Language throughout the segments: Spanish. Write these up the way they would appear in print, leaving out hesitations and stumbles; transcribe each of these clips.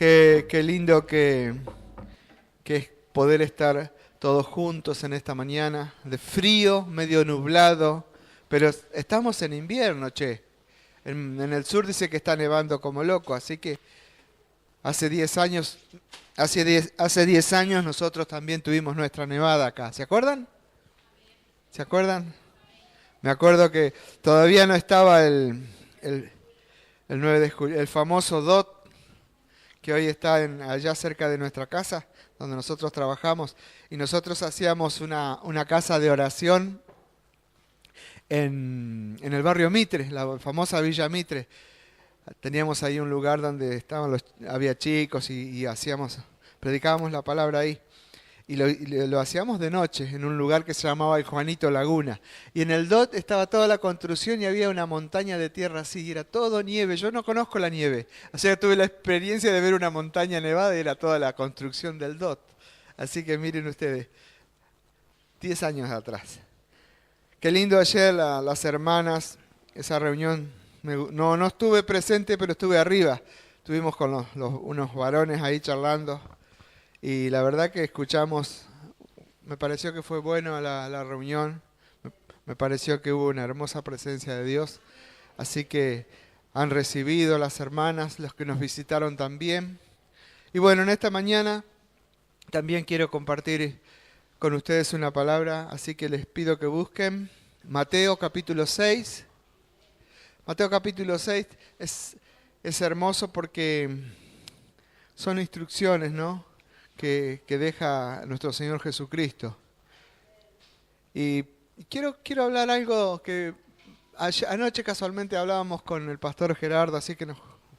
Qué lindo que es poder estar todos juntos en esta mañana, de frío, medio nublado, pero estamos en invierno, che. En el sur dice que está nevando como loco, así que hace 10 años, hace 10 años nosotros también tuvimos nuestra nevada acá. ¿Se acuerdan? ¿Se acuerdan? Me acuerdo que todavía no estaba el, el 9 de julio, el famoso DOT, que hoy está allá cerca de nuestra casa, donde nosotros trabajamos, y nosotros hacíamos una casa de oración en el barrio Mitre, la famosa Villa Mitre. Teníamos ahí un lugar donde había chicos y predicábamos la palabra ahí. Y lo hacíamos de noche, en un lugar que se llamaba el Juanito Laguna. Y en el DOT estaba toda la construcción y había una montaña de tierra así, y era todo nieve. Yo no conozco la nieve, o sea, tuve la experiencia de ver una montaña nevada y era toda la construcción del DOT. Así que miren ustedes, 10 años atrás. Qué lindo ayer las hermanas, esa reunión. No estuve presente, pero estuve arriba. Estuvimos con unos varones ahí charlando. Y la verdad que escuchamos, me pareció que fue bueno la reunión, me pareció que hubo una hermosa presencia de Dios, así que han recibido las hermanas, los que nos visitaron también. Y bueno, en esta mañana también quiero compartir con ustedes una palabra, así que les pido que busquen Mateo capítulo 6. Mateo capítulo 6 es hermoso porque son instrucciones, ¿no?, que deja nuestro Señor Jesucristo. Y quiero hablar algo que anoche casualmente hablábamos con el pastor Gerardo, así que nos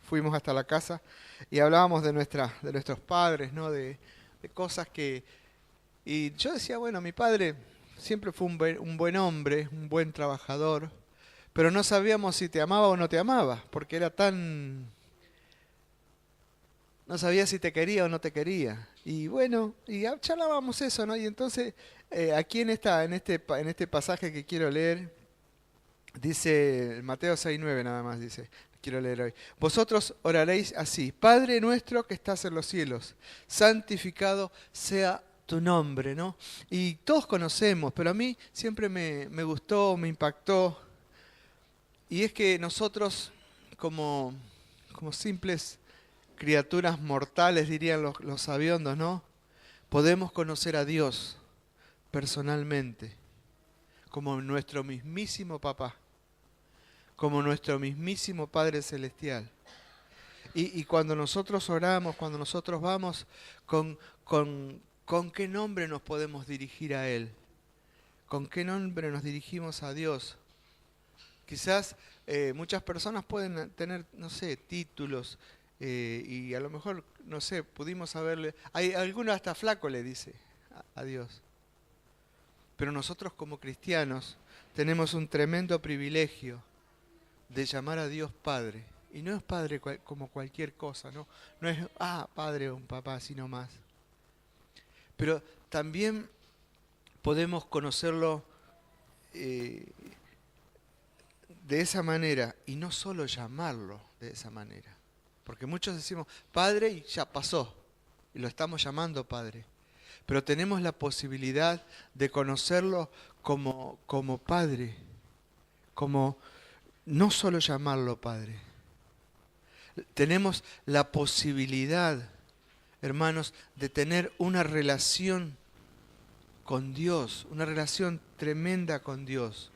fuimos hasta la casa y hablábamos de nuestros padres, ¿no? De cosas que... Y yo decía, bueno, mi padre siempre fue un buen hombre, un buen trabajador, pero no sabíamos si te amaba o no te amaba, porque era tan... No sabía si te quería o no te quería. Y bueno, y charlábamos eso, ¿no? Y entonces, aquí en este pasaje que quiero leer, dice Mateo 6:9 nada más, dice, quiero leer hoy. Vosotros oraréis así: Padre nuestro que estás en los cielos, santificado sea tu nombre, ¿no? Y todos conocemos, pero a mí siempre me gustó, me impactó. Y es que nosotros, como simples criaturas mortales, dirían los sabiondos, ¿no?, podemos conocer a Dios personalmente, como nuestro mismísimo papá, como nuestro mismísimo Padre Celestial. Y cuando nosotros oramos, cuando nosotros vamos, ¿con qué nombre nos podemos dirigir a Él? ¿Con qué nombre nos dirigimos a Dios? Quizás muchas personas pueden tener, no sé, títulos, y a lo mejor, no sé, pudimos haberle... Hay alguno hasta flaco le dice a Dios. Pero nosotros como cristianos tenemos un tremendo privilegio de llamar a Dios Padre. Y no es Padre como cualquier cosa, ¿no? No es, Padre o un papá, sino más. Pero también podemos conocerlo de esa manera y no solo llamarlo de esa manera. Porque muchos decimos Padre y ya pasó, y lo estamos llamando Padre. Pero tenemos la posibilidad de conocerlo como Padre, como no solo llamarlo Padre. Tenemos la posibilidad, hermanos, de tener una relación con Dios, una relación tremenda con Dios.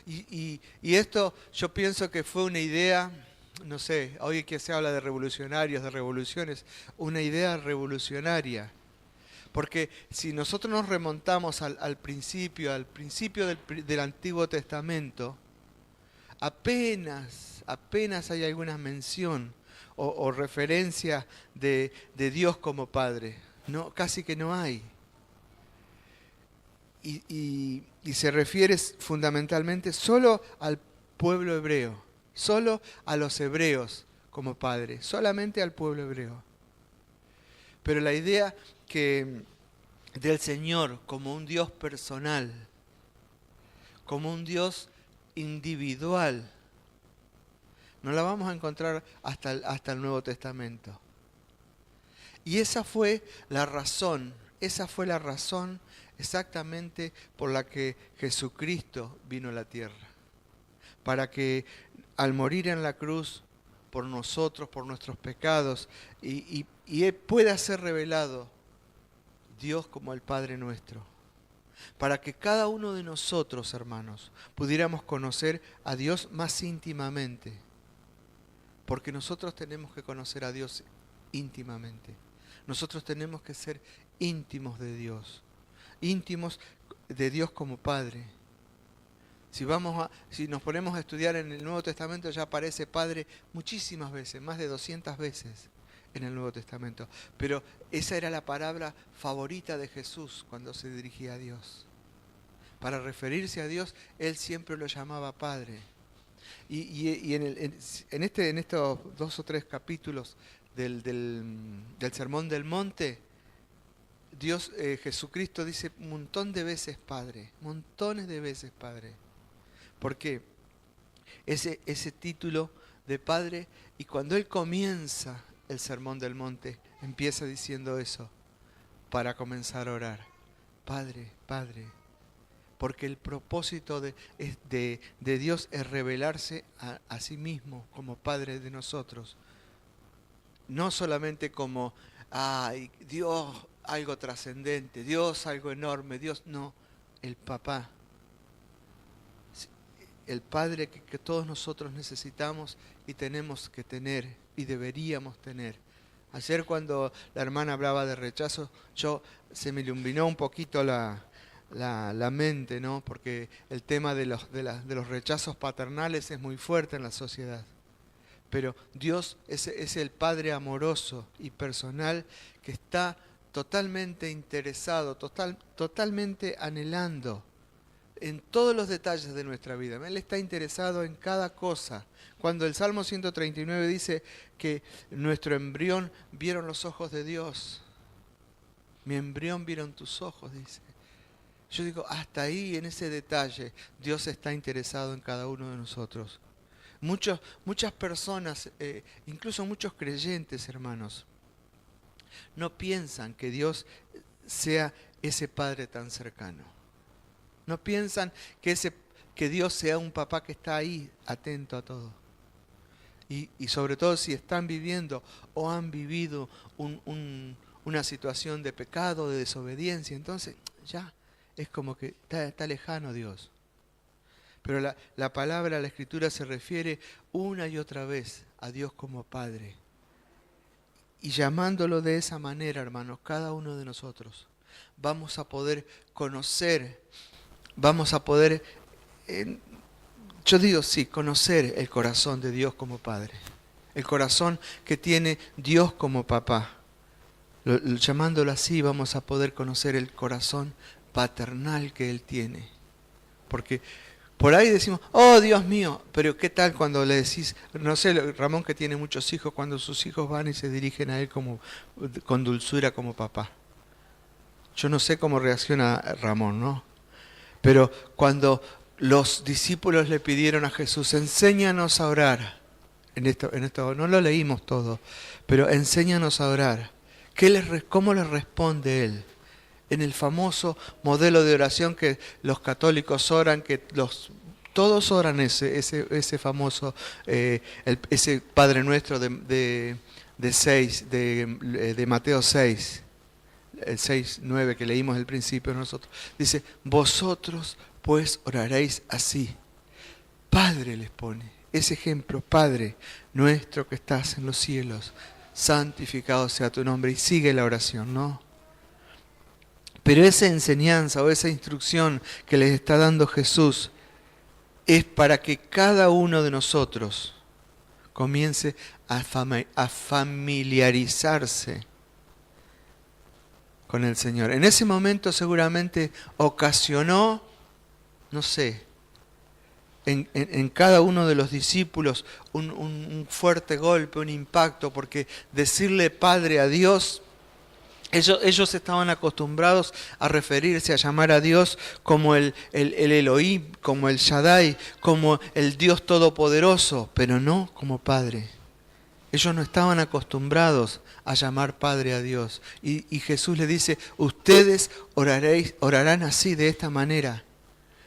Y esto yo pienso que fue una idea, no sé, hoy que se habla de revolucionarios, de revoluciones, una idea revolucionaria. Porque si nosotros nos remontamos al principio del Antiguo Testamento, apenas hay alguna mención o referencia de Dios como Padre. No, casi que no hay. Y se refiere fundamentalmente solo al pueblo hebreo, solo a los hebreos como Padre, solamente al pueblo hebreo. Pero la idea del Señor como un Dios personal, como un Dios individual, no la vamos a encontrar hasta el Nuevo Testamento. Y esa fue la razón exactamente por la que Jesucristo vino a la tierra. Para que al morir en la cruz por nosotros, por nuestros pecados, y pueda ser revelado Dios como el Padre nuestro. Para que cada uno de nosotros, hermanos, pudiéramos conocer a Dios más íntimamente. Porque nosotros tenemos que conocer a Dios íntimamente. Nosotros tenemos que ser íntimos de Dios. Íntimos de Dios como Padre. Si nos ponemos a estudiar en el Nuevo Testamento, ya aparece Padre muchísimas veces, más de 200 veces en el Nuevo Testamento. Pero esa era la palabra favorita de Jesús cuando se dirigía a Dios. Para referirse a Dios, Él siempre lo llamaba Padre. Y en estos 2 o 3 capítulos del Sermón del Monte, Jesucristo dice un montón de veces Padre, montones de veces Padre. ¿Por qué? Ese título de Padre, y cuando Él comienza el Sermón del Monte, empieza diciendo eso, para comenzar a orar. Padre, Padre. Porque el propósito de Dios es revelarse a sí mismo como Padre de nosotros. No solamente como, Dios algo trascendente, Dios algo enorme, Dios no, el papá. El Padre que todos nosotros necesitamos y tenemos que tener y deberíamos tener. Ayer cuando la hermana hablaba de rechazo, se me iluminó un poquito la mente, ¿no? Porque el tema de los rechazos paternales es muy fuerte en la sociedad. Pero Dios es el Padre amoroso y personal que está totalmente interesado, totalmente anhelando en todos los detalles de nuestra vida. Él está interesado en cada cosa. Cuando el Salmo 139 dice que nuestro embrión vieron los ojos de Dios. Mi embrión vieron tus ojos, dice. Yo digo, hasta ahí, en ese detalle, Dios está interesado en cada uno de nosotros. Muchas personas, incluso muchos creyentes, hermanos, no piensan que Dios sea ese Padre tan cercano. No piensan que Dios sea un papá que está ahí, atento a todo. Y sobre todo si están viviendo o han vivido una situación de pecado, de desobediencia, entonces ya es como que está lejano Dios. Pero la palabra, la Escritura se refiere una y otra vez a Dios como Padre. Y llamándolo de esa manera, hermanos, cada uno de nosotros vamos a poder conocer, conocer el corazón de Dios como Padre. El corazón que tiene Dios como papá. Llamándolo así, vamos a poder conocer el corazón paternal que Él tiene. Porque por ahí decimos, oh Dios mío, pero ¿qué tal cuando le decís, no sé, Ramón que tiene muchos hijos, cuando sus hijos van y se dirigen a Él con dulzura como papá? Yo no sé cómo reacciona Ramón, ¿no? Pero cuando los discípulos le pidieron a Jesús, enséñanos a orar, en esto no lo leímos todo, pero enséñanos a orar. ¿Cómo les responde Él? En el famoso modelo de oración que los católicos oran, que todos oran ese famoso, ese Padre Nuestro de Mateo 6, el 6:9 que leímos al principio nosotros. Dice, vosotros pues oraréis así. Padre les pone ese ejemplo, Padre nuestro que estás en los cielos, santificado sea tu nombre, y sigue la oración, ¿no? Pero esa enseñanza o esa instrucción que les está dando Jesús es para que cada uno de nosotros comience a familiarizarse con el Señor. En ese momento seguramente ocasionó, no sé, en cada uno de los discípulos un fuerte golpe, un impacto, porque decirle Padre a Dios, ellos estaban acostumbrados a referirse, a llamar a Dios como el Elohim, como el Shaddai, como el Dios Todopoderoso, pero no como Padre. Ellos no estaban acostumbrados a llamar Padre a Dios. Y Jesús le dice, ustedes orarán así, de esta manera.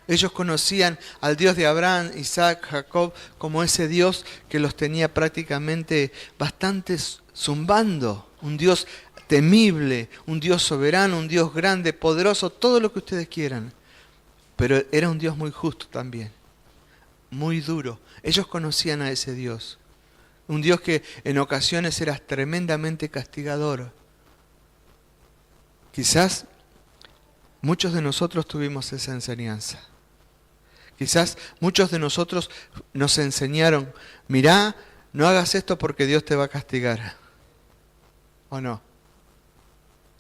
Ellos conocían al Dios de Abraham, Isaac, Jacob, como ese Dios que los tenía prácticamente bastante zumbando. Un Dios temible, un Dios soberano, un Dios grande, poderoso, todo lo que ustedes quieran. Pero era un Dios muy justo también, muy duro. Ellos conocían a ese Dios. Un Dios que en ocasiones era tremendamente castigador. Quizás muchos de nosotros tuvimos esa enseñanza. Quizás muchos de nosotros nos enseñaron, mirá, no hagas esto porque Dios te va a castigar. ¿O no?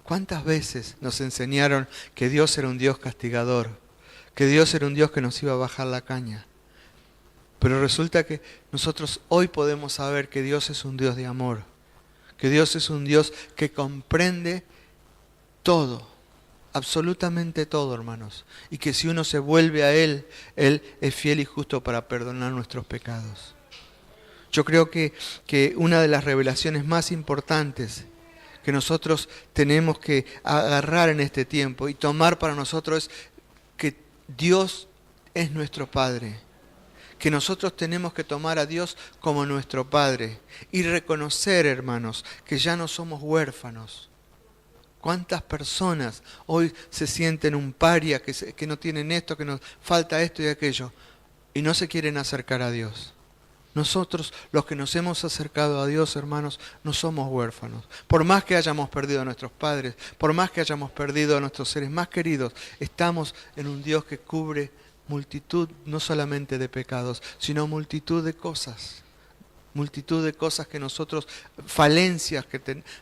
¿Cuántas veces nos enseñaron que Dios era un Dios castigador? Que Dios era un Dios que nos iba a bajar la caña. Pero resulta que nosotros hoy podemos saber que Dios es un Dios de amor. Que Dios es un Dios que comprende todo. Absolutamente todo, hermanos. Y que si uno se vuelve a Él, Él es fiel y justo para perdonar nuestros pecados. Yo creo que una de las revelaciones más importantes que nosotros tenemos que agarrar en este tiempo y tomar para nosotros es que Dios es nuestro Padre. Que nosotros tenemos que tomar a Dios como nuestro Padre y reconocer, hermanos, que ya no somos huérfanos. ¿Cuántas personas hoy se sienten un paria, que no tienen esto, que nos falta esto y aquello, y no se quieren acercar a Dios? Nosotros, los que nos hemos acercado a Dios, hermanos, no somos huérfanos. Por más que hayamos perdido a nuestros padres, por más que hayamos perdido a nuestros seres más queridos, estamos en un Dios que cubre multitud, no solamente de pecados, sino multitud de cosas. Multitud de cosas que nosotros, falencias,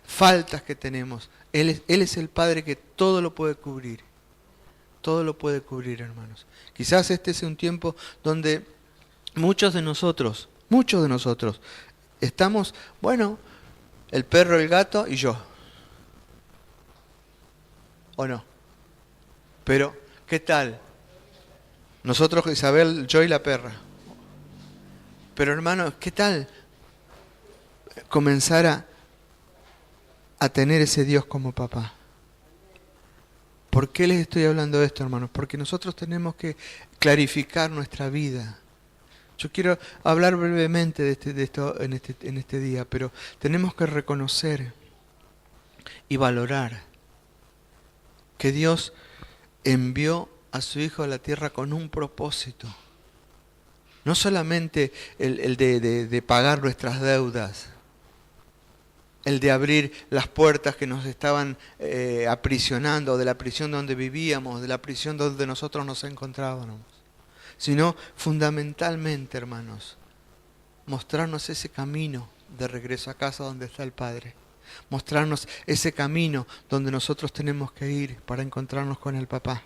faltas que tenemos. Él es el Padre que todo lo puede cubrir. Todo lo puede cubrir, hermanos. Quizás este sea un tiempo donde muchos de nosotros, estamos, bueno, el perro, el gato y yo. ¿O no? Pero, ¿qué tal? Nosotros, Isabel, yo y la perra. Pero hermanos, ¿qué tal comenzar a tener ese Dios como papá? ¿Por qué les estoy hablando de esto, hermanos? Porque nosotros tenemos que clarificar nuestra vida. Yo quiero hablar brevemente de esto en este día, pero tenemos que reconocer y valorar que Dios envió a su Hijo a la tierra con un propósito. No solamente el de pagar nuestras deudas, el de abrir las puertas que nos estaban aprisionando, de la prisión donde vivíamos, de la prisión donde nosotros nos encontrábamos, sino fundamentalmente, hermanos, mostrarnos ese camino de regreso a casa donde está el Padre, mostrarnos ese camino donde nosotros tenemos que ir para encontrarnos con el Papá,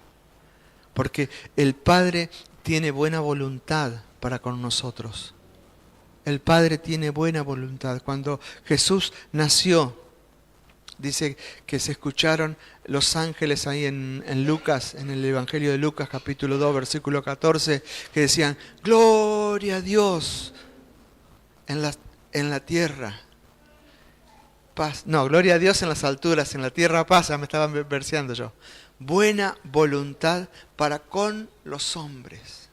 porque el Padre tiene buena voluntad para con nosotros. El Padre tiene buena voluntad. Cuando Jesús nació, dice que se escucharon los ángeles ahí en Lucas, en el Evangelio de Lucas, capítulo 2, versículo 14, que decían, gloria a Dios en la tierra. Paz. No, gloria a Dios en las alturas, en la tierra paz, me estaban verseando yo. Buena voluntad para con los hombres.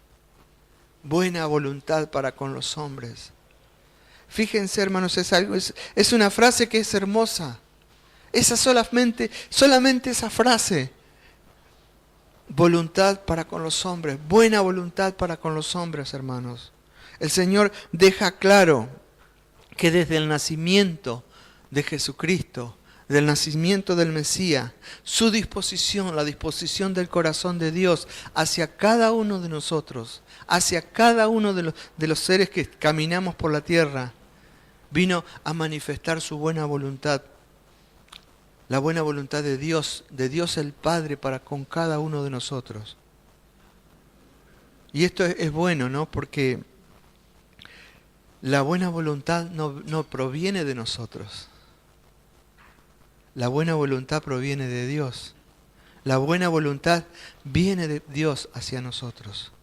Buena voluntad para con los hombres. Fíjense, hermanos, es una frase que es hermosa. Esa solamente esa frase. Voluntad para con los hombres. Buena voluntad para con los hombres, hermanos. El Señor deja claro que desde el nacimiento de Jesucristo, del nacimiento del Mesías, su disposición, la disposición del corazón de Dios hacia cada uno de nosotros, hacia cada uno de los seres que caminamos por la tierra, vino a manifestar su buena voluntad, la buena voluntad de Dios el Padre para con cada uno de nosotros. Y esto es bueno, ¿no? Porque la buena voluntad no proviene de nosotros. La buena voluntad proviene de Dios. La buena voluntad viene de Dios hacia nosotros.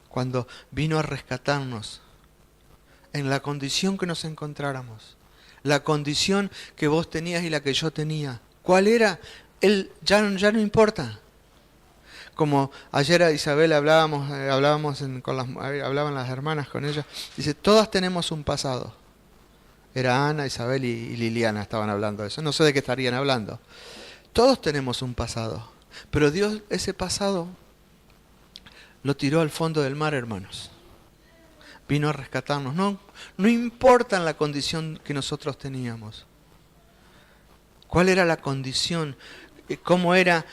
Cuando vino a rescatarnos, en la condición que nos encontráramos. La condición que vos tenías y la que yo tenía. ¿Cuál era? Él ya no importa. Como ayer a Isabel hablábamos hablaban las hermanas con ella. Dice, todas tenemos un pasado. Era Ana, Isabel y Liliana estaban hablando de eso. No sé de qué estarían hablando. Todos tenemos un pasado. Pero Dios ese pasado lo tiró al fondo del mar, hermanos. Vino a rescatarnos. No importa la condición que nosotros teníamos. ¿Cuál era la condición? ¿Cómo era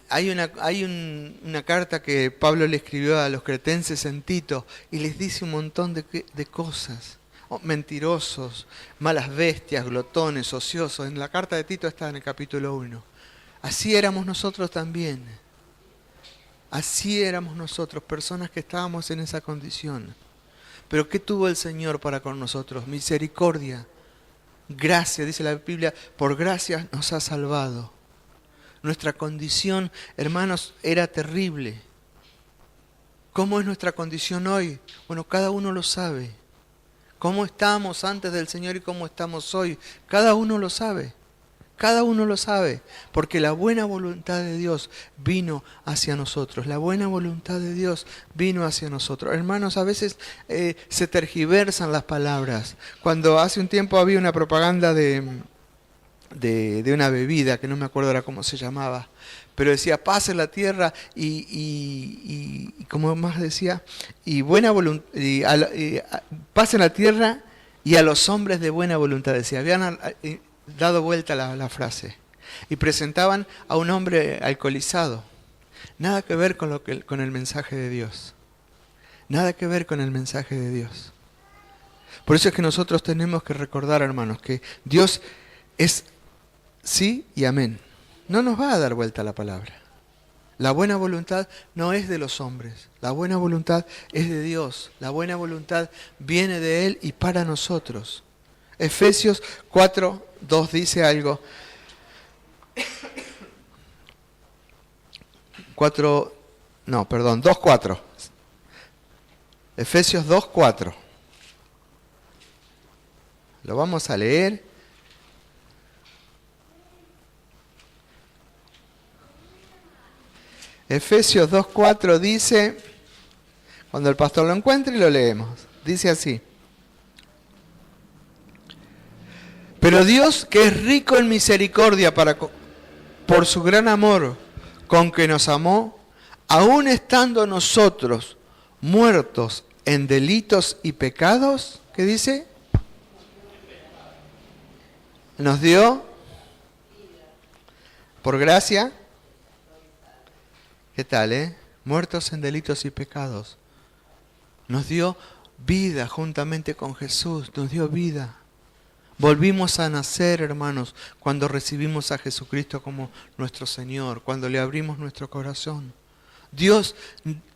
Hay una carta que Pablo le escribió a los cretenses en Tito y les dice un montón de cosas. Mentirosos, malas bestias, glotones, ociosos. En la carta de Tito está en el capítulo 1. Así éramos nosotros también. Así éramos nosotros, personas que estábamos en esa condición. Pero ¿qué tuvo el Señor para con nosotros? Misericordia, gracia, dice la Biblia, por gracia nos ha salvado. Nuestra condición, hermanos, era terrible. ¿Cómo es nuestra condición hoy? Bueno, cada uno lo sabe. ¿Cómo estábamos antes del Señor y cómo estamos hoy? Cada uno lo sabe. Cada uno lo sabe, porque la buena voluntad de Dios vino hacia nosotros. La buena voluntad de Dios vino hacia nosotros. Hermanos, a veces se tergiversan las palabras. Cuando hace un tiempo había una propaganda de una bebida, que no me acuerdo ahora cómo se llamaba, pero decía, paz en la tierra y como más decía, y buena voluntad, paz en la tierra y a los hombres de buena voluntad, decía. Habían dado vuelta la frase y presentaban a un hombre alcoholizado. Nada que ver con el mensaje de Dios. Nada que ver con el mensaje de Dios. Por eso es que nosotros tenemos que recordar, hermanos, que Dios es sí y amén. No nos va a dar vuelta la palabra. La buena voluntad no es de los hombres. La buena voluntad es de Dios. La buena voluntad viene de Él y para nosotros. Efesios 4:2 dice algo. 2:4. Efesios 2:4. Lo vamos a leer. Efesios 2:4 dice, cuando el pastor lo encuentre lo leemos, dice así. Pero Dios, que es rico en misericordia por su gran amor con que nos amó, aun estando nosotros muertos en delitos y pecados, ¿qué dice? Nos dio por gracia. ¿Qué tal, Muertos en delitos y pecados. Nos dio vida juntamente con Jesús, nos dio vida. Volvimos a nacer, hermanos, cuando recibimos a Jesucristo como nuestro Señor, cuando le abrimos nuestro corazón. Dios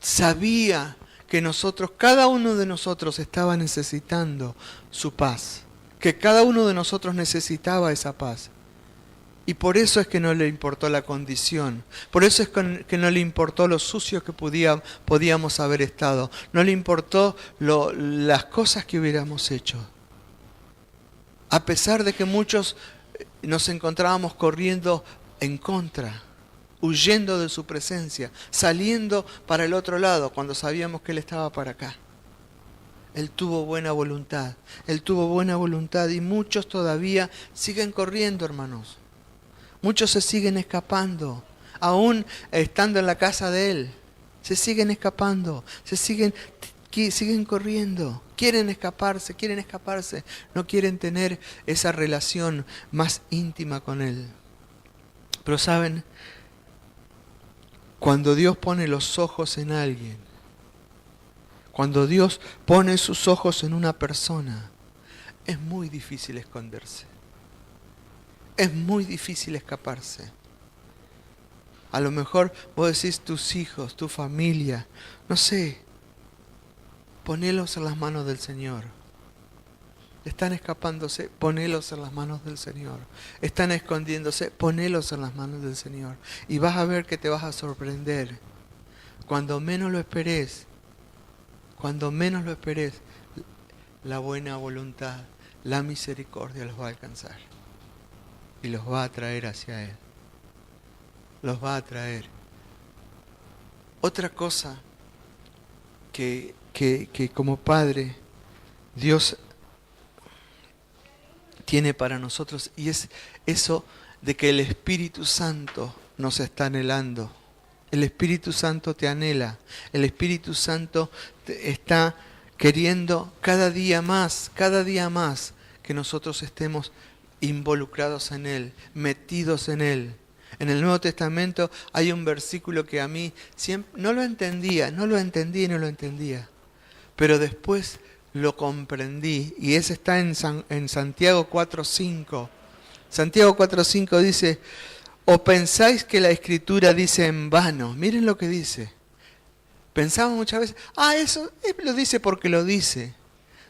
sabía que cada uno de nosotros estaba necesitando su paz, que cada uno de nosotros necesitaba esa paz. Y por eso es que no le importó la condición, por eso es que no le importó lo sucios que podíamos haber estado, no le importó las cosas que hubiéramos hecho. A pesar de que muchos nos encontrábamos corriendo en contra, huyendo de su presencia, saliendo para el otro lado cuando sabíamos que Él estaba para acá. Él tuvo buena voluntad, y muchos todavía siguen corriendo, hermanos. Muchos se siguen escapando, aún estando en la casa de Él. Se siguen escapando, siguen corriendo. Quieren escaparse. No quieren tener esa relación más íntima con Él. Pero ¿saben? Cuando Dios pone los ojos en alguien, cuando Dios pone sus ojos en una persona, es muy difícil esconderse. Es muy difícil escaparse. A lo mejor vos decís tus hijos, tu familia, no sé, ponelos en las manos del Señor. Están escapándose, ponelos en las manos del Señor. Están escondiéndose, ponelos en las manos del Señor. Y vas a ver que te vas a sorprender. Cuando menos lo esperes, cuando menos lo esperes, la buena voluntad, la misericordia los va a alcanzar. Y los va a traer hacia Él. Los va a traer. Otra cosa que como Padre Dios tiene para nosotros, y es eso de que el Espíritu Santo nos está anhelando. El Espíritu Santo te anhela. El Espíritu Santo está queriendo cada día más que nosotros estemos involucrados en Él, metidos en Él. En el Nuevo Testamento hay un versículo que a mí siempre no lo entendía. Pero después lo comprendí, y ese está en Santiago 4:5. Santiago 4:5 dice: ¿o pensáis que la Escritura dice en vano? Miren lo que dice. Pensamos muchas veces, eso lo dice porque lo dice.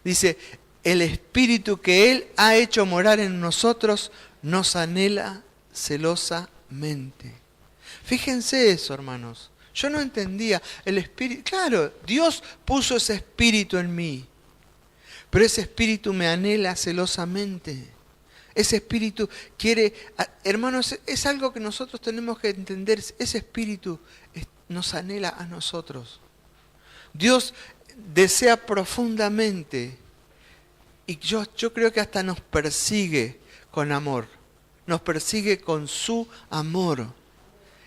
Dice, el Espíritu que Él ha hecho morar en nosotros nos anhela celosamente. Fíjense eso, hermanos. Yo no entendía el Espíritu. Claro, Dios puso ese Espíritu en mí, pero ese Espíritu me anhela celosamente. Ese Espíritu quiere, hermanos, es algo que nosotros tenemos que entender. Ese Espíritu nos anhela a nosotros. Dios desea profundamente, y yo creo que hasta nos persigue con amor. Nos persigue con su amor.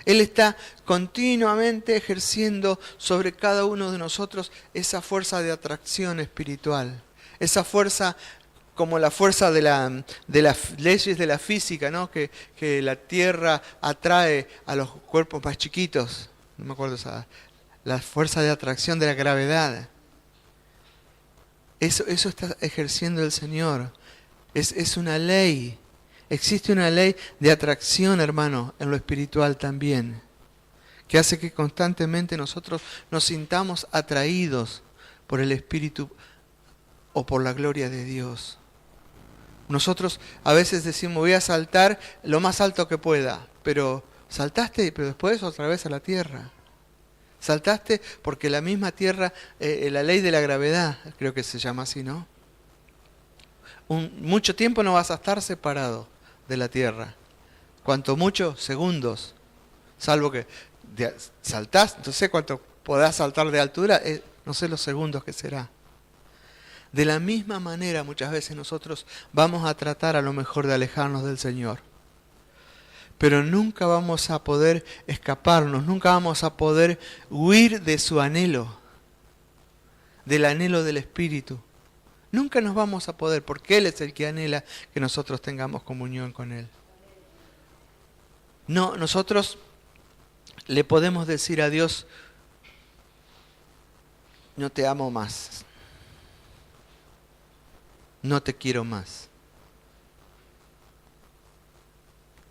Él está continuamente ejerciendo sobre cada uno de nosotros esa fuerza de atracción espiritual. Esa fuerza como la fuerza de las leyes de la física, ¿no? Que la Tierra atrae a los cuerpos más chiquitos. No me acuerdo la fuerza de atracción de la gravedad. Eso está ejerciendo el Señor. Es una ley. Existe una ley de atracción, hermano, en lo espiritual también, que hace que constantemente nosotros nos sintamos atraídos por el Espíritu o por la gloria de Dios. Nosotros a veces decimos, voy a saltar lo más alto que pueda, pero saltaste, pero después otra vez a la tierra. Saltaste porque la misma tierra, la ley de la gravedad, creo que se llama así, ¿no? Mucho tiempo no vas a estar separado de la tierra. Cuanto mucho, segundos. Salvo que saltás, no sé cuánto podás saltar de altura, no sé los segundos que será. De la misma manera, muchas veces nosotros vamos a tratar a lo mejor de alejarnos del Señor. Pero nunca vamos a poder escaparnos, nunca vamos a poder huir de su anhelo, del anhelo del Espíritu. Nunca nos vamos a poder, porque Él es el que anhela que nosotros tengamos comunión con Él. No, nosotros le podemos decir a Dios, no te amo más, no te quiero más.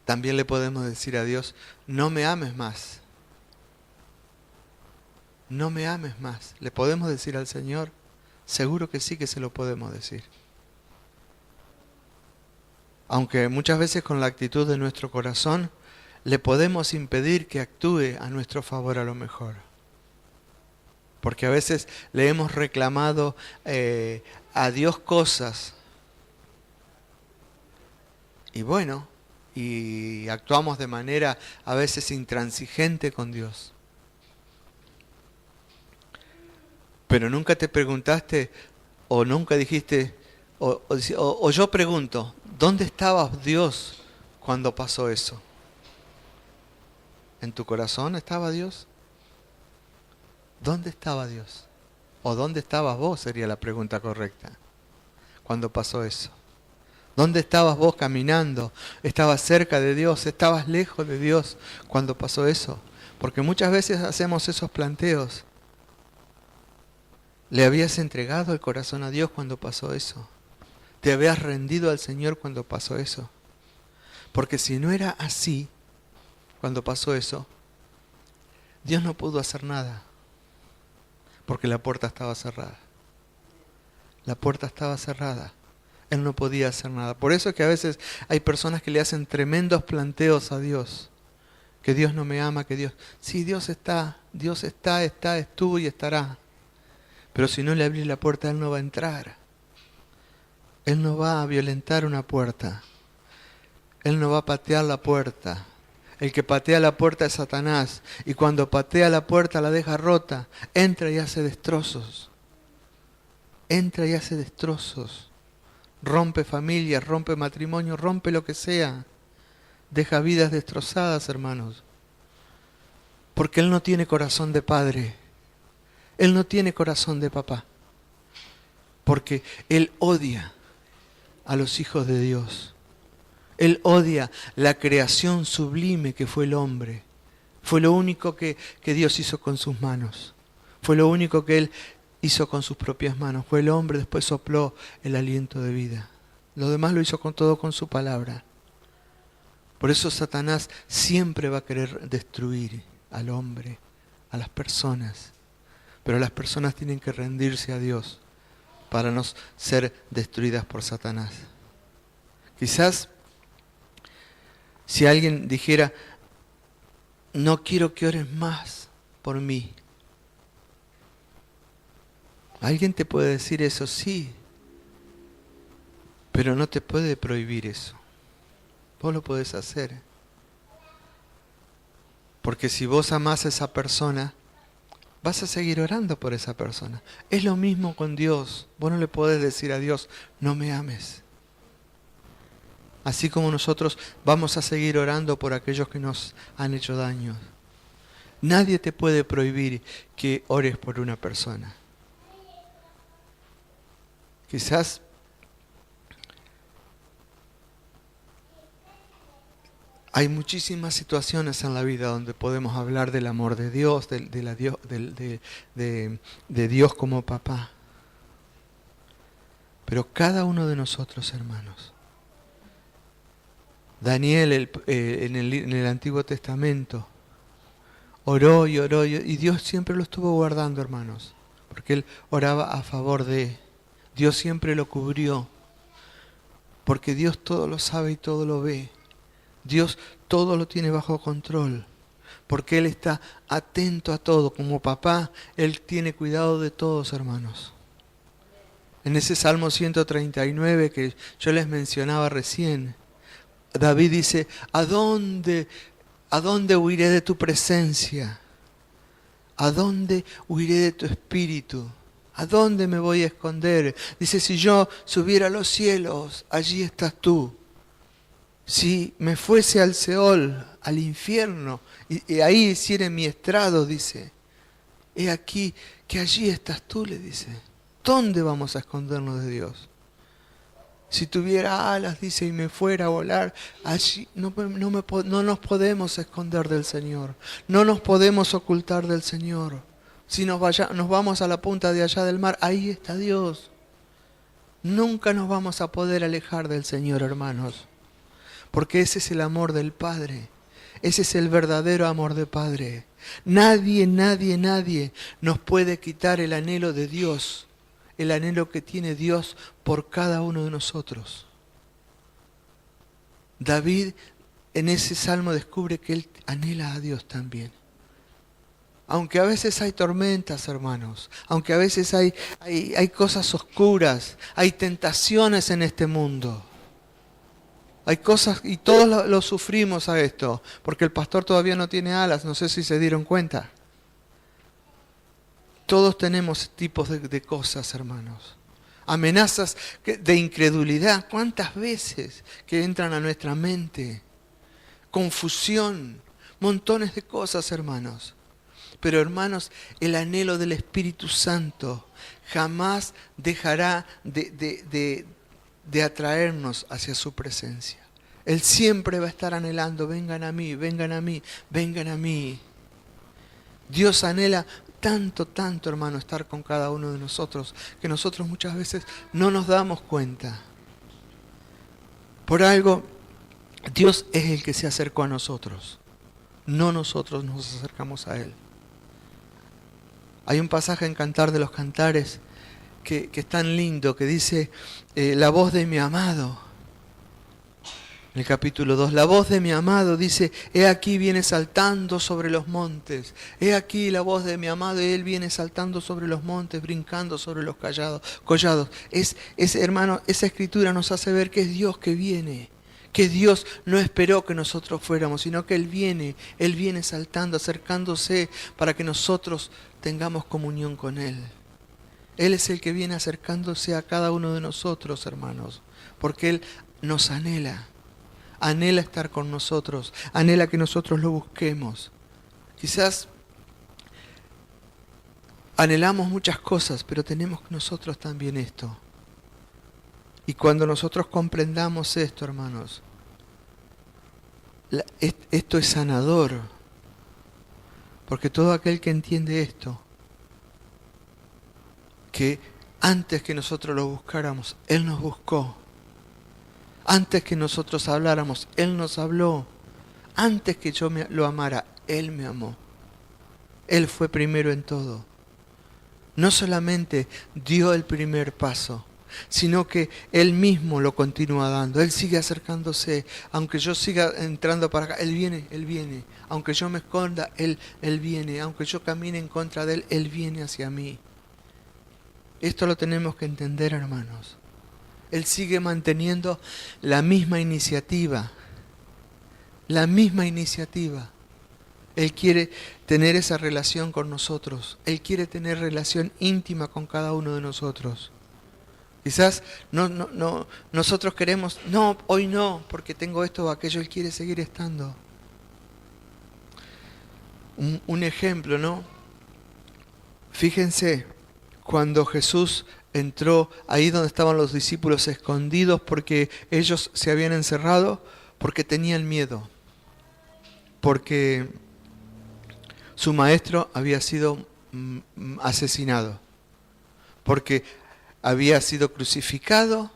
También le podemos decir a Dios, no me ames más. No me ames más. ¿Le podemos decir al Señor? Seguro que sí que se lo podemos decir. Aunque muchas veces con la actitud de nuestro corazón le podemos impedir que actúe a nuestro favor a lo mejor. Porque a veces le hemos reclamado a Dios cosas. Y bueno, y actuamos de manera a veces intransigente con Dios. Pero nunca te preguntaste o nunca dijiste, o yo pregunto, ¿dónde estaba Dios cuando pasó eso? ¿En tu corazón estaba Dios? ¿Dónde estaba Dios? ¿O dónde estabas vos? Sería la pregunta correcta. Cuando pasó eso. ¿Dónde estabas vos caminando? ¿Estabas cerca de Dios? ¿Estabas lejos de Dios cuando pasó eso? Porque muchas veces hacemos esos planteos. ¿Le habías entregado el corazón a Dios cuando pasó eso? ¿Te habías rendido al Señor cuando pasó eso? Porque si no era así, cuando pasó eso, Dios no pudo hacer nada. Porque la puerta estaba cerrada. La puerta estaba cerrada. Él no podía hacer nada. Por eso es que a veces hay personas que le hacen tremendos planteos a Dios. Que Dios no me ama, que Dios... Sí, Dios está, estuvo y estará. Pero si no le abrís la puerta, Él no va a entrar. Él no va a violentar una puerta. Él no va a patear la puerta. El que patea la puerta es Satanás. Y cuando patea la puerta la deja rota. Entra y hace destrozos. Entra y hace destrozos. Rompe familias, rompe matrimonio, rompe lo que sea. Deja vidas destrozadas, hermanos. Porque Él no tiene corazón de padre. Él no tiene corazón de papá. Porque Él odia a los hijos de Dios. Él odia la creación sublime que fue el hombre. Fue lo único que Dios hizo con sus manos. Fue lo único que Él hizo con sus propias manos. Fue el hombre, después sopló el aliento de vida. Lo demás lo hizo todo con su palabra. Por eso Satanás siempre va a querer destruir al hombre, a las personas. Pero las personas tienen que rendirse a Dios para no ser destruidas por Satanás. Quizás si alguien dijera, no quiero que ores más por mí. Alguien te puede decir eso, sí, pero no te puede prohibir eso. Vos lo podés hacer. Porque si vos amás a esa persona, vas a seguir orando por esa persona. Es lo mismo con Dios. Vos no le podés decir a Dios, no me ames. Así como nosotros vamos a seguir orando por aquellos que nos han hecho daño. Nadie te puede prohibir que ores por una persona. Quizás hay muchísimas situaciones en la vida donde podemos hablar del amor de Dios, de Dios como papá. Pero cada uno de nosotros, hermanos, Daniel en el Antiguo Testamento oró y oró y Dios siempre lo estuvo guardando, hermanos, porque él oraba a favor de Dios, siempre lo cubrió, porque Dios todo lo sabe y todo lo ve. Dios todo lo tiene bajo control, porque Él está atento a todo. Como papá, Él tiene cuidado de todos, hermanos. En ese Salmo 139 que yo les mencionaba recién, David dice, ¿a dónde huiré de tu presencia? ¿A dónde huiré de tu espíritu? ¿A dónde me voy a esconder? Dice, si yo subiera a los cielos, allí estás tú. Si me fuese al Seol, al infierno, y ahí hiciere mi estrado, dice, he aquí que allí estás tú, le dice. ¿Dónde vamos a escondernos de Dios? Si tuviera alas, dice, y me fuera a volar, allí no nos podemos esconder del Señor. No nos podemos ocultar del Señor. Si nos vamos a la punta de allá del mar, ahí está Dios. Nunca nos vamos a poder alejar del Señor, hermanos. Porque ese es el amor del Padre. Ese es el verdadero amor de Padre. Nadie nos puede quitar el anhelo de Dios. El anhelo que tiene Dios por cada uno de nosotros. David en ese salmo descubre que él anhela a Dios también. Aunque a veces hay tormentas, hermanos. Aunque a veces hay cosas oscuras. Hay tentaciones en este mundo. Hay cosas, y todos lo sufrimos a esto, porque el pastor todavía no tiene alas, no sé si se dieron cuenta. Todos tenemos tipos de cosas, hermanos. Amenazas de incredulidad, ¿cuántas veces que entran a nuestra mente? Confusión, montones de cosas, hermanos. Pero, hermanos, el anhelo del Espíritu Santo jamás dejará de atraernos hacia su presencia. Él siempre va a estar anhelando, vengan a mí, vengan a mí, vengan a mí. Dios anhela tanto, hermano, estar con cada uno de nosotros, que nosotros muchas veces no nos damos cuenta. Por algo, Dios es el que se acercó a nosotros, no nosotros nos acercamos a Él. Hay un pasaje en Cantar de los Cantares que es tan lindo, que dice, la voz de mi amado En el capítulo 2, la voz de mi amado dice, he aquí viene saltando sobre los montes. He aquí la voz de mi amado, y él viene saltando sobre los montes, brincando sobre los collados. Hermano, esa escritura nos hace ver que es Dios que viene. Que Dios no esperó que nosotros fuéramos, sino que Él viene saltando, acercándose para que nosotros tengamos comunión con Él. Él es el que viene acercándose a cada uno de nosotros, hermanos, porque Él nos anhela estar con nosotros, anhela que nosotros lo busquemos. Quizás anhelamos muchas cosas, pero tenemos nosotros también esto. Y cuando nosotros comprendamos esto, hermanos, esto es sanador, porque todo aquel que entiende esto, que antes que nosotros lo buscáramos, Él nos buscó. Antes que nosotros habláramos, Él nos habló. Antes que yo lo amara, Él me amó. Él fue primero en todo. No solamente dio el primer paso, sino que Él mismo lo continúa dando. Él sigue acercándose. Aunque yo siga entrando para acá, Él viene, Él viene. Aunque yo me esconda, Él viene. Aunque yo camine en contra de Él viene hacia mí. Esto lo tenemos que entender, hermanos. Él sigue manteniendo la misma iniciativa. La misma iniciativa. Él quiere tener esa relación con nosotros. Él quiere tener relación íntima con cada uno de nosotros. Quizás nosotros queremos, no, hoy no, porque tengo esto o aquello. Él quiere seguir estando. Un ejemplo, ¿no? Fíjense, cuando Jesús entró ahí donde estaban los discípulos escondidos porque ellos se habían encerrado, porque tenían miedo, porque su maestro había sido asesinado, porque había sido crucificado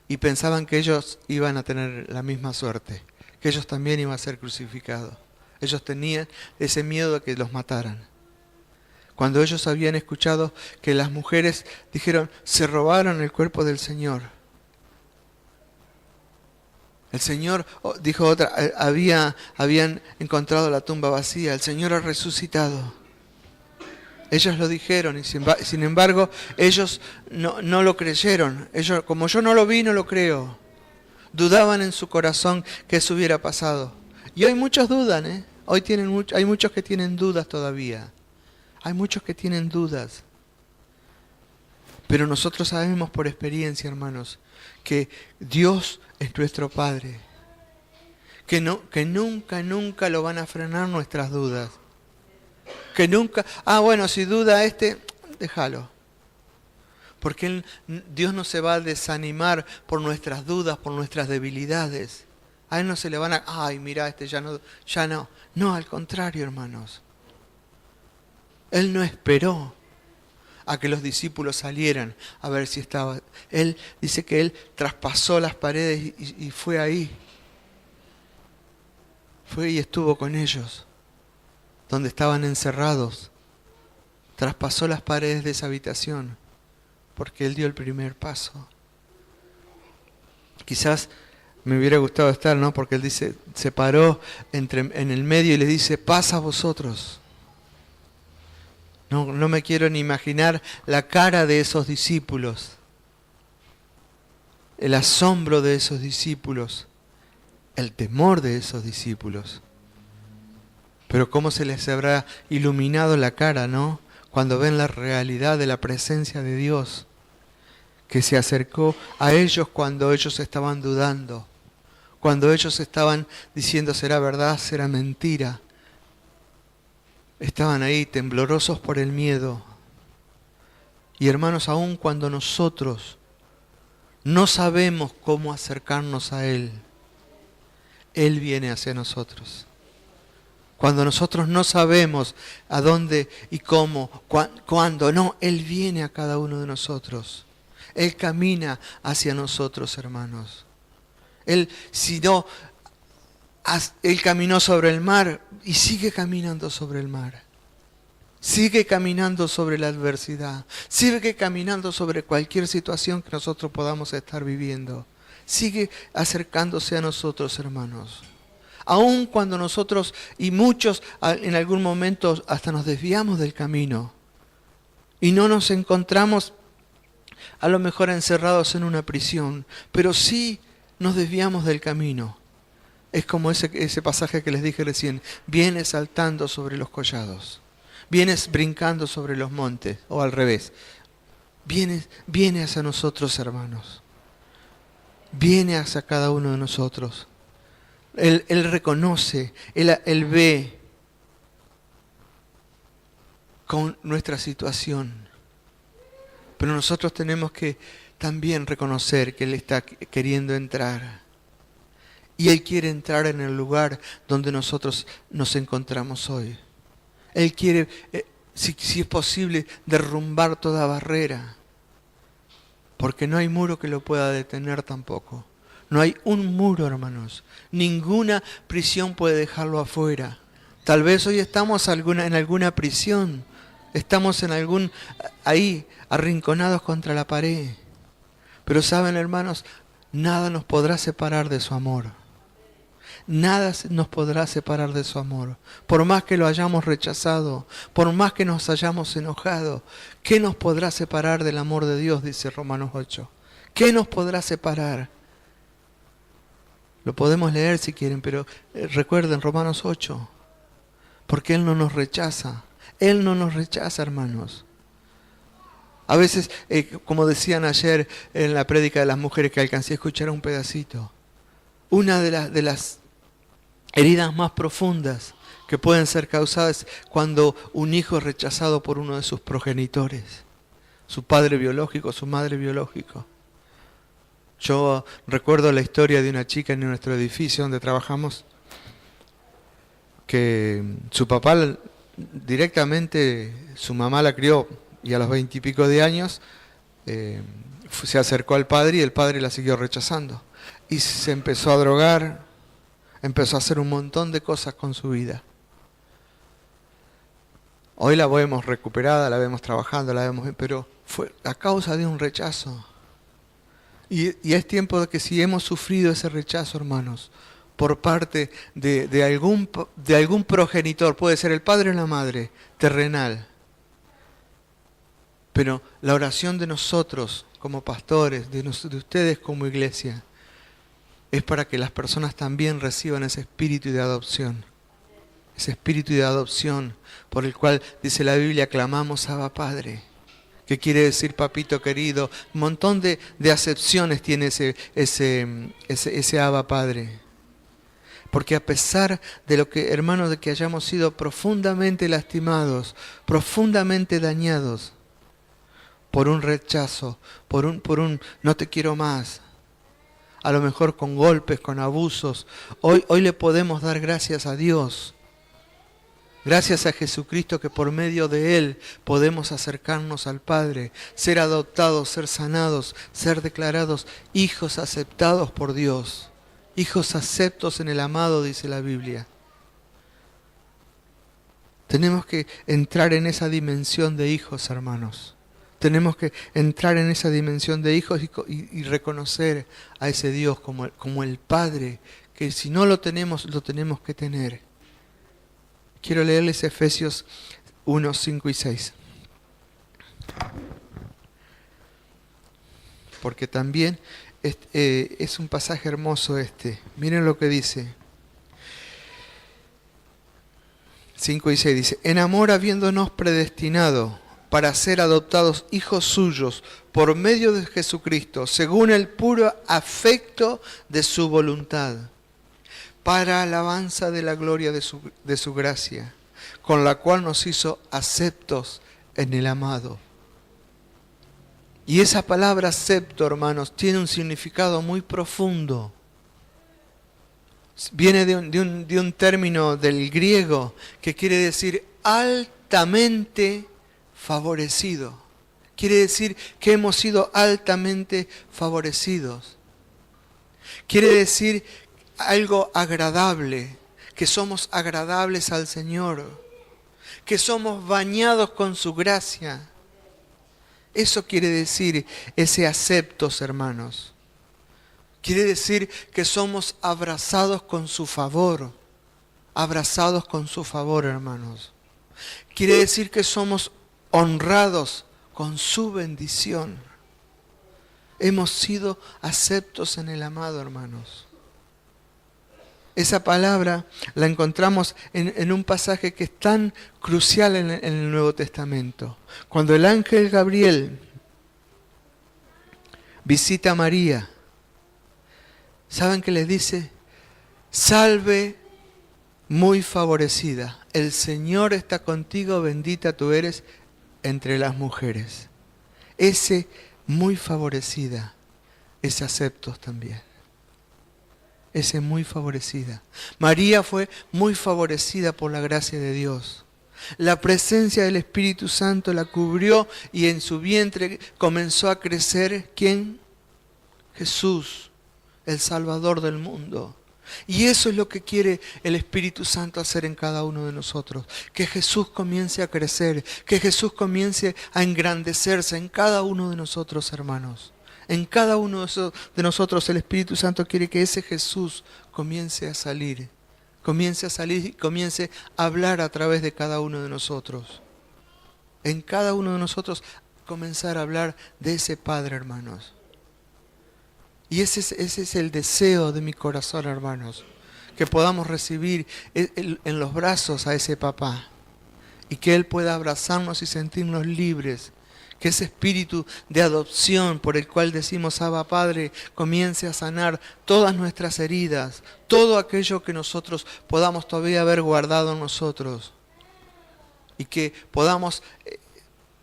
y pensaban que ellos iban a tener la misma suerte, que ellos también iban a ser crucificados. Ellos tenían ese miedo de que los mataran. Cuando ellos habían escuchado que las mujeres dijeron, se robaron el cuerpo del Señor. El Señor, dijo otra, habían encontrado la tumba vacía, el Señor ha resucitado. Ellos lo dijeron y sin embargo ellos no lo creyeron. Ellos, como yo no lo vi, no lo creo. Dudaban en su corazón que eso hubiera pasado. Y hoy muchos dudan, ¿eh? Hoy hay muchos que tienen dudas todavía. Hay muchos que tienen dudas. Pero nosotros sabemos por experiencia, hermanos, que Dios es nuestro Padre. Que nunca lo van a frenar nuestras dudas. Que nunca, bueno, si duda déjalo. Porque Dios no se va a desanimar por nuestras dudas, por nuestras debilidades. A Él no se le van a, mira, ya no. No, al contrario, hermanos. Él no esperó a que los discípulos salieran a ver si estaba. Él dice que Él traspasó las paredes y fue ahí. Fue y estuvo con ellos, donde estaban encerrados. Traspasó las paredes de esa habitación, porque Él dio el primer paso. Quizás me hubiera gustado estar, ¿no? Porque Él dice, se paró en el medio y les dice, pasa a vosotros. No me quiero ni imaginar la cara de esos discípulos, el asombro de esos discípulos, el temor de esos discípulos. Pero cómo se les habrá iluminado la cara, ¿no? Cuando ven la realidad de la presencia de Dios, que se acercó a ellos cuando ellos estaban dudando, cuando ellos estaban diciendo, ¿será verdad? ¿Será mentira? Estaban ahí temblorosos por el miedo. Y hermanos, aun cuando nosotros no sabemos cómo acercarnos a Él, Él viene hacia nosotros. Cuando nosotros no sabemos a dónde y cómo, cuándo, no, Él viene a cada uno de nosotros. Él camina hacia nosotros, hermanos. Él caminó sobre el mar y sigue caminando sobre el mar. Sigue caminando sobre la adversidad. Sigue caminando sobre cualquier situación que nosotros podamos estar viviendo. sigue acercándose a nosotros, hermanos. Aun cuando nosotros y muchos en algún momento hasta nos desviamos del camino y no nos encontramos a lo mejor encerrados en una prisión, pero sí nos desviamos del camino. Es como ese pasaje que les dije recién, vienes saltando sobre los collados, vienes brincando sobre los montes, o al revés, viene hacia nosotros, hermanos, viene hacia cada uno de nosotros. Él reconoce, Él ve con nuestra situación. Pero nosotros tenemos que también reconocer que Él está queriendo entrar. Y Él quiere entrar en el lugar donde nosotros nos encontramos hoy. Él quiere, si es posible, derrumbar toda barrera. Porque no hay muro que lo pueda detener tampoco. No hay un muro, hermanos. Ninguna prisión puede dejarlo afuera. Tal vez hoy estamos en alguna prisión. Estamos ahí, arrinconados contra la pared. Pero saben, hermanos, nada nos podrá separar de su amor. Nada nos podrá separar de su amor. Por más que lo hayamos rechazado, por más que nos hayamos enojado, ¿qué nos podrá separar del amor de Dios? Dice Romanos 8. ¿Qué nos podrá separar? Lo podemos leer si quieren, pero recuerden Romanos 8. Porque Él no nos rechaza. Él no nos rechaza, hermanos. A veces, como decían ayer en la prédica de las mujeres que alcancé a escuchar un pedacito, una de las heridas más profundas que pueden ser causadas cuando un hijo es rechazado por uno de sus progenitores, su padre biológico, su madre biológico. Yo recuerdo la historia de una chica en nuestro edificio donde trabajamos, que su papá directamente, su mamá la crió y a los 20 y pico de años se acercó al padre y el padre la siguió rechazando. Y se empezó a drogar, empezó a hacer un montón de cosas con su vida. Hoy la vemos recuperada, la vemos trabajando, pero fue a causa de un rechazo. Y es tiempo de que si hemos sufrido ese rechazo, hermanos, por parte de algún progenitor, puede ser el padre o la madre, terrenal. Pero la oración de nosotros como pastores, de ustedes como iglesia, es para que las personas también reciban ese espíritu de adopción. Ese espíritu de adopción por el cual, dice la Biblia, clamamos Abba Padre. Que quiere decir papito querido. Un montón de acepciones tiene ese Abba Padre. Porque a pesar de lo que, hermanos, de que hayamos sido profundamente lastimados, profundamente dañados por un rechazo, por un no te quiero más, a lo mejor con golpes, con abusos, hoy le podemos dar gracias a Dios. Gracias a Jesucristo que por medio de Él podemos acercarnos al Padre, ser adoptados, ser sanados, ser declarados hijos aceptados por Dios. Hijos aceptos en el amado, dice la Biblia. Tenemos que entrar en esa dimensión de hijos, hermanos. Tenemos que entrar en esa dimensión de hijos y reconocer a ese Dios como el Padre, que si no lo tenemos que tener. Quiero leerles Efesios 1, 5 y 6. Porque también es un pasaje hermoso este. Miren lo que dice. 5 y 6 dice: en amor habiéndonos predestinado para ser adoptados hijos suyos por medio de Jesucristo, según el puro afecto de su voluntad, para alabanza de la gloria de su gracia, con la cual nos hizo aceptos en el amado. Y esa palabra acepto, hermanos, tiene un significado muy profundo. Viene de un término del griego que quiere decir altamente favorecido. Quiere decir que hemos sido altamente favorecidos. Quiere decir algo agradable, que somos agradables al Señor, que somos bañados con su gracia. Eso quiere decir ese aceptos, hermanos. Quiere decir que somos abrazados con su favor. Abrazados con su favor, hermanos. Quiere decir que somos honrados con su bendición. Hemos sido aceptos en el amado, hermanos. Esa palabra la encontramos en un pasaje que es tan crucial en el Nuevo Testamento. Cuando el ángel Gabriel visita a María, ¿saben qué les dice? Salve muy favorecida, el Señor está contigo, bendita tú eres entre las mujeres. Ese muy favorecida es aceptos también. Ese muy favorecida. María fue muy favorecida por la gracia de Dios. La presencia del Espíritu Santo la cubrió y en su vientre comenzó a crecer, ¿quién? Jesús, el Salvador del mundo. Y eso es lo que quiere el Espíritu Santo hacer en cada uno de nosotros. Que Jesús comience a crecer, que Jesús comience a engrandecerse en cada uno de nosotros, hermanos. En cada uno de nosotros el Espíritu Santo quiere que ese Jesús comience a salir y comience a hablar a través de cada uno de nosotros. En cada uno de nosotros comenzar a hablar de ese Padre, hermanos. Y ese es el deseo de mi corazón, hermanos, que podamos recibir en los brazos a ese papá y que Él pueda abrazarnos y sentirnos libres, que ese espíritu de adopción por el cual decimos Abba Padre comience a sanar todas nuestras heridas, todo aquello que nosotros podamos todavía haber guardado en nosotros y que podamos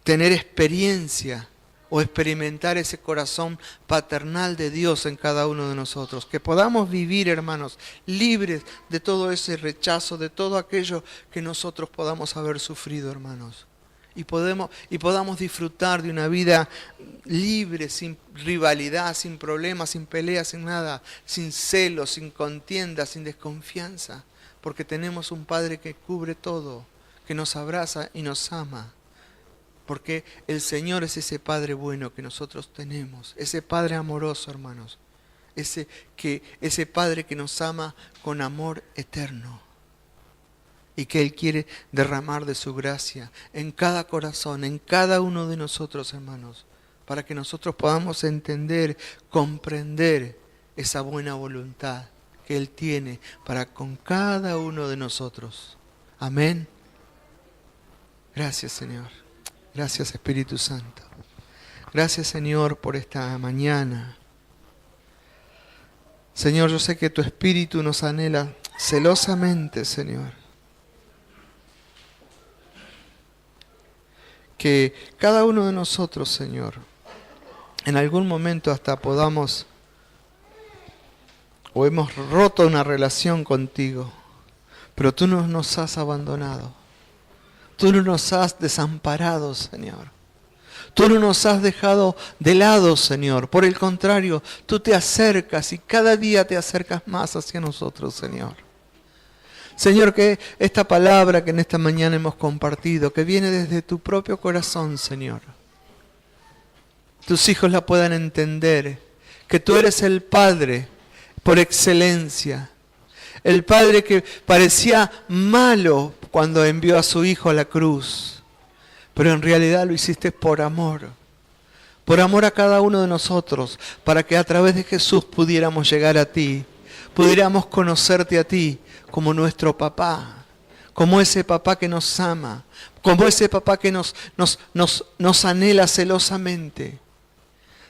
tener experiencia o experimentar ese corazón paternal de Dios en cada uno de nosotros. Que podamos vivir, hermanos, libres de todo ese rechazo, de todo aquello que nosotros podamos haber sufrido, hermanos. Y podamos disfrutar de una vida libre, sin rivalidad, sin problemas, sin peleas, sin nada, sin celos, sin contienda, sin desconfianza. Porque tenemos un Padre que cubre todo, que nos abraza y nos ama. Porque el Señor es ese Padre bueno que nosotros tenemos, ese Padre amoroso, hermanos, ese Padre que nos ama con amor eterno y que Él quiere derramar de su gracia en cada corazón, en cada uno de nosotros, hermanos, para que nosotros podamos entender, comprender esa buena voluntad que Él tiene para con cada uno de nosotros. Amén. Gracias, Señor. Gracias, Espíritu Santo. Gracias, Señor, por esta mañana. Señor, yo sé que tu Espíritu nos anhela celosamente, Señor. Que cada uno de nosotros, Señor, en algún momento hasta podamos o hemos roto una relación contigo, pero tú no nos has abandonado. Tú no nos has desamparado, Señor. Tú no nos has dejado de lado, Señor. Por el contrario, tú te acercas y cada día te acercas más hacia nosotros, Señor. Señor, que esta palabra que en esta mañana hemos compartido, que viene desde tu propio corazón, Señor, tus hijos la puedan entender, que tú eres el Padre por excelencia. El Padre que parecía malo cuando envió a su Hijo a la cruz, pero en realidad lo hiciste por amor a cada uno de nosotros, para que a través de Jesús pudiéramos llegar a ti, pudiéramos conocerte a ti como nuestro papá, como ese papá que nos ama, como ese papá que nos anhela celosamente.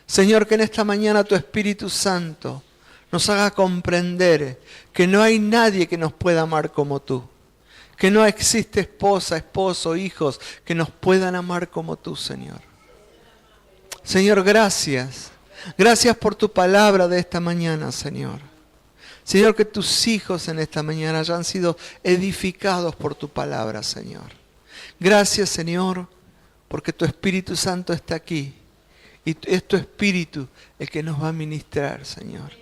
Señor, que en esta mañana tu Espíritu Santo nos haga comprender que no hay nadie que nos pueda amar como tú. Que no existe esposa, esposo, hijos que nos puedan amar como tú, Señor. Señor, gracias. Gracias por tu palabra de esta mañana, Señor. Señor, que tus hijos en esta mañana hayan sido edificados por tu palabra, Señor. Gracias, Señor, porque tu Espíritu Santo está aquí. Y es tu Espíritu el que nos va a ministrar, Señor.